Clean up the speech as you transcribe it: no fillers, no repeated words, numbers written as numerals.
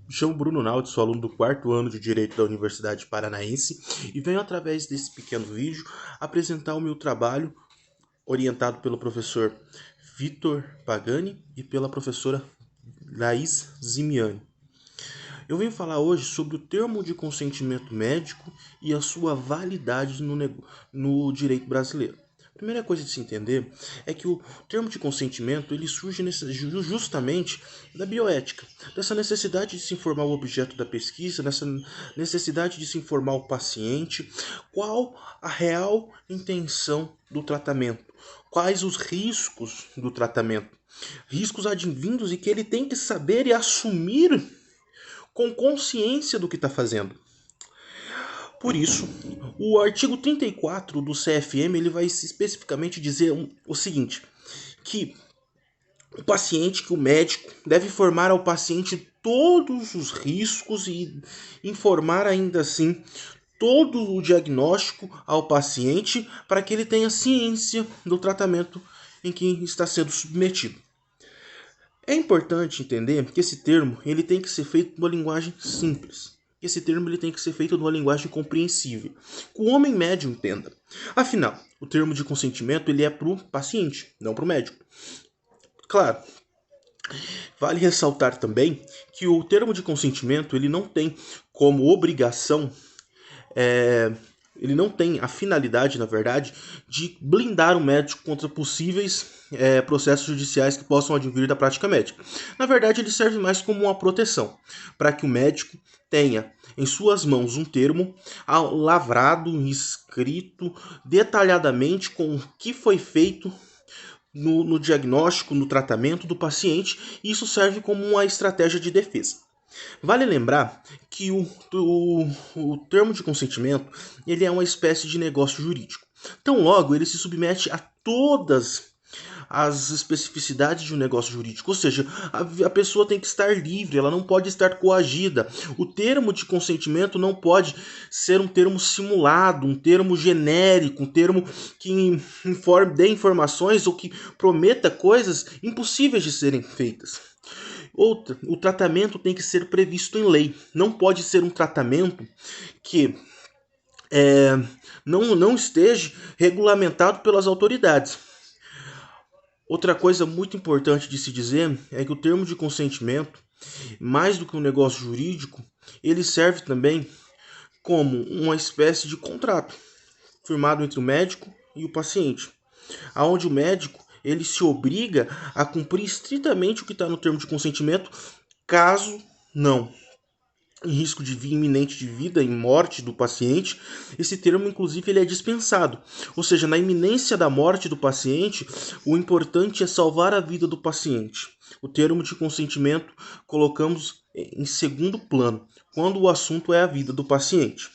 Me chamo Bruno Naldi, sou aluno do quarto ano de Direito da Universidade Paranaense e venho, através desse pequeno vídeo, apresentar o meu trabalho orientado pelo professor Vitor Pagani e pela professora Laís Zimiani. Eu venho falar hoje sobre o termo de consentimento médico e a sua validade no direito brasileiro. A primeira coisa de se entender é que o termo de consentimento ele surge justamente da bioética, dessa necessidade de se informar o objeto da pesquisa, dessa necessidade de se informar o paciente, qual a real intenção do tratamento, quais os riscos do tratamento, riscos advindos e que ele tem que saber e assumir com consciência do que está fazendo. Por isso, o artigo 34 do CFM ele vai especificamente dizer o seguinte, que o médico deve informar ao paciente todos os riscos e informar ainda assim todo o diagnóstico ao paciente para que ele tenha ciência do tratamento em que está sendo submetido. É importante entender que esse termo ele tem que ser feito numa linguagem simples. Esse termo ele tem que ser feito numa linguagem compreensível, que o homem médio entenda. Afinal, o termo de consentimento ele é para o paciente, não para o médico. Claro, vale ressaltar também que o termo de consentimento ele não tem como obrigação, ele não tem a finalidade, na verdade, de blindar o médico contra possíveis processos judiciais que possam advir da prática médica. Na verdade, ele serve mais como uma proteção, para que o médico tenha em suas mãos um termo lavrado, escrito detalhadamente com o que foi feito no diagnóstico, no tratamento do paciente, e isso serve como uma estratégia de defesa. Vale lembrar que o termo de consentimento ele é uma espécie de negócio jurídico. Então, logo, ele se submete a todas as especificidades de um negócio jurídico, ou seja, a pessoa tem que estar livre, ela não pode estar coagida. O termo de consentimento não pode ser um termo simulado, um termo genérico, um termo que dê informações ou que prometa coisas impossíveis de serem feitas. Outra, o tratamento tem que ser previsto em lei. Não pode ser um tratamento que não esteja regulamentado pelas autoridades. Outra coisa muito importante de se dizer é que o termo de consentimento, mais do que um negócio jurídico, ele serve também como uma espécie de contrato firmado entre o médico e o paciente, aonde o médico ele se obriga a cumprir estritamente o que está no termo de consentimento, caso não em risco de iminente de vida e morte do paciente, esse termo inclusive ele é dispensado. Ou seja, na iminência da morte do paciente, o importante é salvar a vida do paciente. O termo de consentimento colocamos em segundo plano, quando o assunto é a vida do paciente.